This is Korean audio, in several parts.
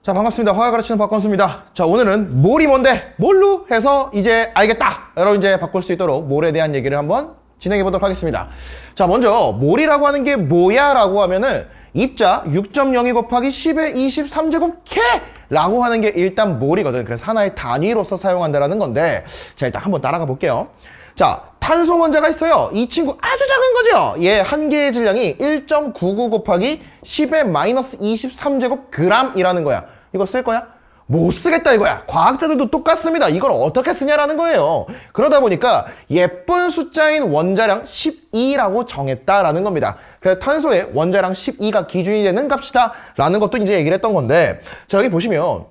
자, 반갑습니다. 화가 가르치는 박건수입니다. 자, 오늘은 몰이 뭔데? 뭘로 해서 이제 알겠다! 여러분 이제 바꿀 수 있도록 몰에 대한 얘기를 한번 진행해 보도록 하겠습니다. 자, 먼저 몰이라고 하는 게 뭐야? 라고 하면은 입자 6.02 곱하기 10의 23제곱 K! 라고 하는 게 일단 몰이거든. 그래서 하나의 단위로서 사용한다라는 건데, 자, 일단 한번 따라가 볼게요. 자, 탄소 원자가 있어요. 이 친구 아주 작은 거죠? 얘 한 개의 질량이 1.99 곱하기 10의 마이너스 23제곱 g이라는 거야. 이거 쓸 거야? 못 쓰겠다 이거야. 과학자들도 똑같습니다. 이걸 어떻게 쓰냐라는 거예요. 그러다 보니까 예쁜 숫자인 원자량 12라고 정했다라는 겁니다. 그래서 탄소의 원자량 12가 기준이 되는 값이다 라는 것도 이제 얘기를 했던 건데, 자, 여기 보시면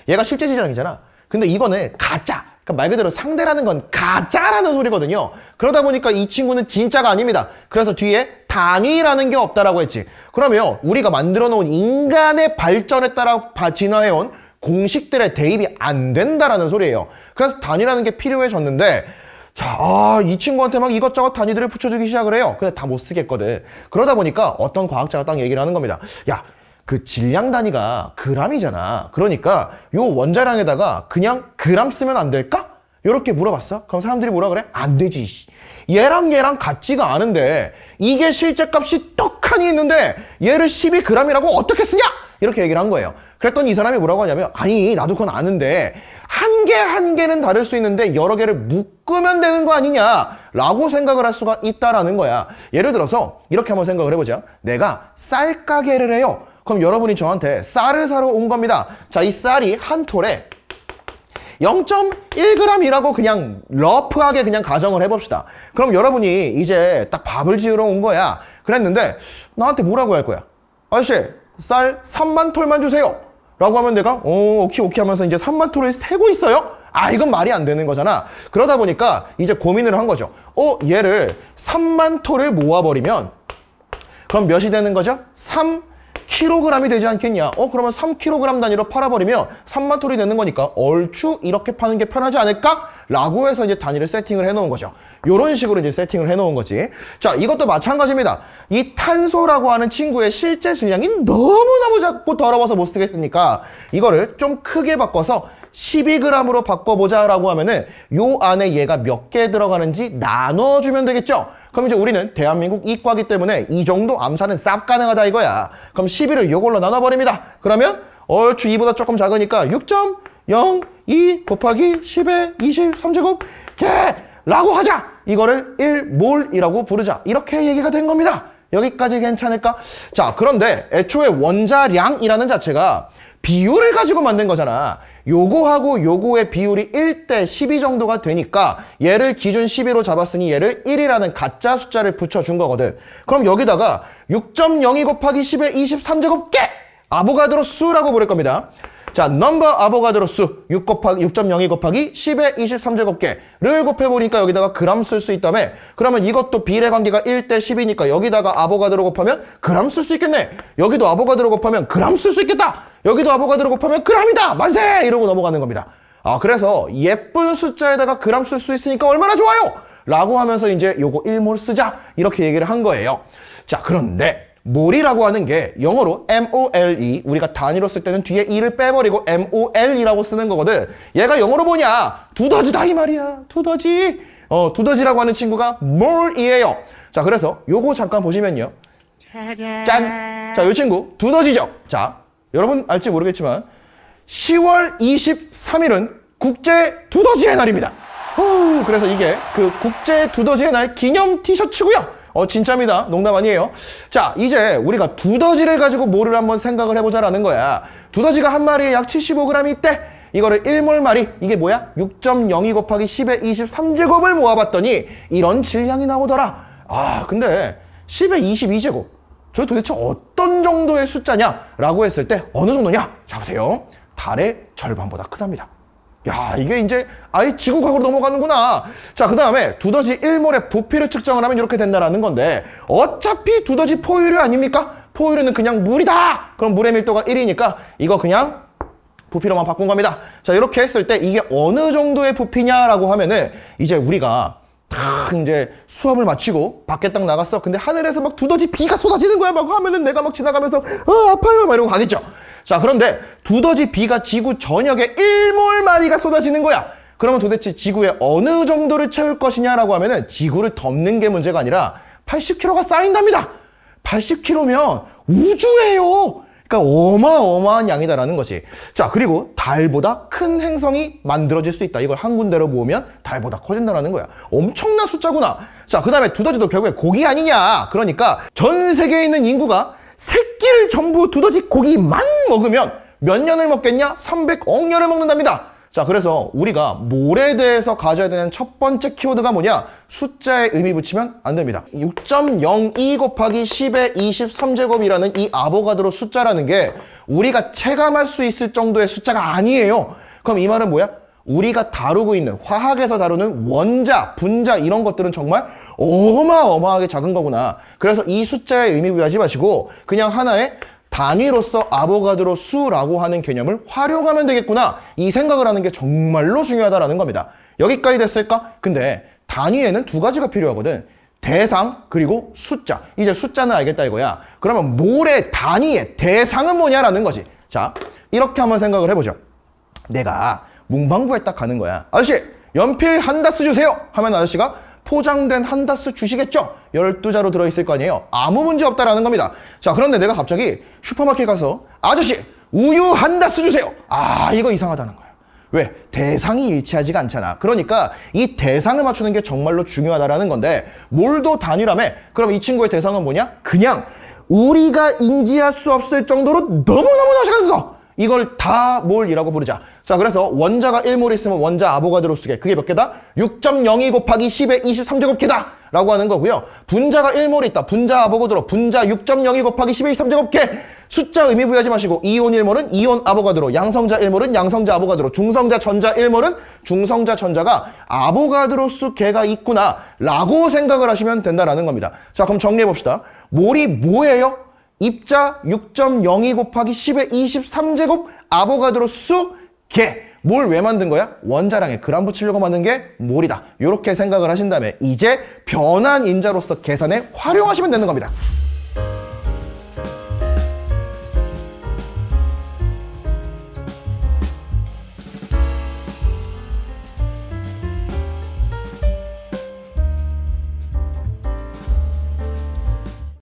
얘가 실제 질량이잖아. 근데 이거는 가짜. 그러니까 말 그대로 상대라는 건 가짜라는 소리거든요. 그러다 보니까 이 친구는 진짜가 아닙니다. 그래서 뒤에 단위라는 게 없다라고 했지. 그러면 우리가 만들어 놓은 인간의 발전에 따라 진화해온 공식들의 대입이 안 된다라는 소리예요. 그래서 단위라는 게 필요해졌는데, 자, 이 친구한테 막 이것저것 단위들을 붙여주기 시작을 해요. 근데 다 못 쓰겠거든. 그러다 보니까 어떤 과학자가 딱 얘기를 하는 겁니다. 야, 그 질량 단위가 g이잖아. 그러니까 요 원자량에다가 그냥 g 쓰면 안 될까? 요렇게 물어봤어. 그럼 사람들이 뭐라 그래? 안 되지. 얘랑 같지가 않은데 이게 실제 값이 떡하니 있는데 얘를 12g이라고 어떻게 쓰냐? 이렇게 얘기를 한 거예요. 그랬더니 이 사람이 뭐라고 하냐면, 아니 나도 그건 아는데 한 개는 다를 수 있는데 여러 개를 묶으면 되는 거 아니냐 라고 생각을 할 수가 있다라는 거야. 예를 들어서 이렇게 한번 생각을 해보자. 내가 쌀 가게를 해요. 그럼 여러분이 저한테 쌀을 사러 온 겁니다. 자, 이 쌀이 한 톨에 0.1g이라고 그냥 러프하게 그냥 가정을 해봅시다. 그럼 여러분이 이제 딱 밥을 지으러 온 거야. 그랬는데 나한테 뭐라고 할 거야? 아저씨, 쌀 3만 톨만 주세요. 라고 하면 내가 오케이 하면서 이제 3만 톨을 세고 있어요? 아, 이건 말이 안 되는 거잖아. 그러다 보니까 이제 고민을 한 거죠. 얘를 3만 톨을 모아버리면 그럼 몇이 되는 거죠? 3kg이 되지 않겠냐? 그러면 3kg 단위로 팔아버리면 3만 톨이 되는 거니까 얼추 이렇게 파는 게 편하지 않을까? 라고 해서 이제 단위를 세팅을 해놓은 거죠. 요런 식으로 이제 세팅을 해놓은 거지. 자, 이것도 마찬가지입니다. 이 탄소라고 하는 친구의 실제 질량이 너무너무 작고 더러워서 못 쓰겠으니까 이거를 좀 크게 바꿔서 12g으로 바꿔보자 라고 하면은 요 안에 얘가 몇 개 들어가는지 나눠주면 되겠죠? 그럼 이제 우리는 대한민국 이과기 때문에 이 정도 암산은 쌉 가능하다 이거야. 그럼 12를 요걸로 나눠버립니다. 그러면 얼추 2보다 조금 작으니까 6.02 곱하기 10의 23제곱 라고 하자. 이거를 1몰이라고 부르자. 이렇게 얘기가 된 겁니다. 여기까지 괜찮을까? 자, 그런데 애초에 원자량이라는 자체가 비율을 가지고 만든 거잖아. 요거하고 요거의 비율이 1대 12 정도가 되니까 얘를 기준 12로 잡았으니 얘를 1이라는 가짜 숫자를 붙여준 거거든. 그럼 여기다가 6.02 곱하기 10의 23제곱 아보가드로 수라고 부를 겁니다. 자, 넘버 아보가드로 수 6.02 곱하기 10의 23제곱를 곱해보니까 여기다가 그람 쓸 수 있다며. 그러면 이것도 비례 관계가 1대 10이니까 여기다가 아보가드로 곱하면 그람 쓸 수 있겠네. 여기도 아보가드로 곱하면 그람 쓸 수 있겠다. 여기도 아보가드로 곱하면 그람이다. 만세! 이러고 넘어가는 겁니다. 그래서 예쁜 숫자에다가 그람 쓸 수 있으니까 얼마나 좋아요! 라고 하면서 이제 요거 1몰 쓰자. 이렇게 얘기를 한 거예요. 자, 그런데 몰이라고 하는 게 영어로 MOLE, 우리가 단위로 쓸 때는 뒤에 E를 빼버리고 MOL이라고 쓰는 거거든. 얘가 영어로 뭐냐? 두더지다 이 말이야. 두더지. 두더지라고 하는 친구가 몰이에요. 자, 그래서 요거 잠깐 보시면요. 짠! 자, 요 친구 두더지죠? 자, 여러분 알지 모르겠지만 10월 23일은 국제 두더지의 날입니다. 그래서 이게 그 국제 두더지의 날 기념 티셔츠고요. 진짜입니다. 농담 아니에요. 자, 이제 우리가 두더지를 가지고 뭐를 한번 생각을 해보자라는 거야. 두더지가 한 마리에 약 75g이 있대. 이거를 1몰 마리, 이게 뭐야? 6.02 곱하기 10의 23제곱을 모아봤더니 이런 질량이 나오더라. 근데 10의 22제곱, 저 도대체 어떤 정도의 숫자냐? 라고 했을 때 어느 정도냐? 자, 보세요. 달의 절반보다 크답니다. 야, 이게 이제 아예 지구과학으로 넘어가는구나. 자, 그 다음에 두더지 1몰의 부피를 측정을 하면 이렇게 된다라는 건데, 어차피 두더지 포유류 아닙니까? 포유류는 그냥 물이다. 그럼 물의 밀도가 1이니까 이거 그냥 부피로만 바꾼 겁니다. 자, 이렇게 했을 때 이게 어느 정도의 부피냐라고 하면은 이제 우리가 딱 이제 수업을 마치고 밖에 딱 나갔어. 근데 하늘에서 막 두더지 비가 쏟아지는 거야. 막 하면은 내가 막 지나가면서 아파요 막 이러고 가겠죠. 자, 그런데 두더지 비가 지구 전역에 1몰마리가 쏟아지는 거야. 그러면 도대체 지구에 어느 정도를 채울 것이냐라고 하면은 지구를 덮는 게 문제가 아니라 80kg가 쌓인답니다. 80kg면 우주예요. 그러니까 어마어마한 양이다라는 것이. 자, 그리고 달보다 큰 행성이 만들어질 수 있다. 이걸 한 군데로 모으면 달보다 커진다라는 거야. 엄청난 숫자구나. 자, 그 다음에 두더지도 결국에 고기 아니냐. 그러니까 전 세계에 있는 인구가 새끼를 전부 두더지 고기만 먹으면 몇 년을 먹겠냐? 300억 년을 먹는답니다. 자, 그래서 우리가 몰에 대해서 가져야 되는 첫 번째 키워드가 뭐냐? 숫자에 의미 붙이면 안 됩니다. 6.02 곱하기 10의 23제곱이라는 이 아보가드로 숫자라는 게 우리가 체감할 수 있을 정도의 숫자가 아니에요. 그럼 이 말은 뭐야? 우리가 다루고 있는, 화학에서 다루는 원자, 분자 이런 것들은 정말 어마어마하게 작은 거구나. 그래서 이 숫자에 의미 부여하지 마시고 그냥 하나의 단위로서 아보가드로 수라고 하는 개념을 활용하면 되겠구나. 이 생각을 하는 게 정말로 중요하다라는 겁니다. 여기까지 됐을까? 근데 단위에는 두 가지가 필요하거든. 대상 그리고 숫자. 이제 숫자는 알겠다 이거야. 그러면 몰의 단위의 대상은 뭐냐라는 거지. 자, 이렇게 한번 생각을 해보죠. 내가 문방구에 딱 가는 거야. 아저씨, 연필 한 다스 주세요 하면 아저씨가 포장된 한 다스 주시겠죠? 12자로 들어있을 거 아니에요. 아무 문제 없다라는 겁니다. 자, 그런데 내가 갑자기 슈퍼마켓 가서 아저씨, 우유 한 다스 주세요. 아, 이거 이상하다는 거야. 왜? 대상이 일치하지가 않잖아. 그러니까 이 대상을 맞추는 게 정말로 중요하다라는 건데 몰도 단위라며? 그럼 이 친구의 대상은 뭐냐? 그냥 우리가 인지할 수 없을 정도로 너무너무 작은 거! 이걸 다 몰이라고 부르자. 자, 그래서 원자가 1몰 있으면 원자 아보가드로 수계. 그게 몇 개다? 6.02 곱하기 10의 23제곱 개다! 라고 하는 거고요. 분자가 1몰 있다. 분자 아보가드로. 분자 6.02 곱하기 10의 23제곱 개! 숫자 의미 부여하지 마시고 이온 1몰은 이온 아보가드로. 양성자 1몰은 양성자 아보가드로. 중성자 전자 1몰은 중성자 전자가 아보가드로 수 개가 있구나. 라고 생각을 하시면 된다라는 겁니다. 자, 그럼 정리해 봅시다. 몰이 뭐예요? 입자 6.02 곱하기 10의 23제곱 아보가드로 수 개. 몰 왜 만든 거야? 원자량에 그람 붙이려고 만든 게 몰이다. 이렇게 생각을 하신 다음에 이제 변환 인자로서 계산에 활용하시면 되는 겁니다.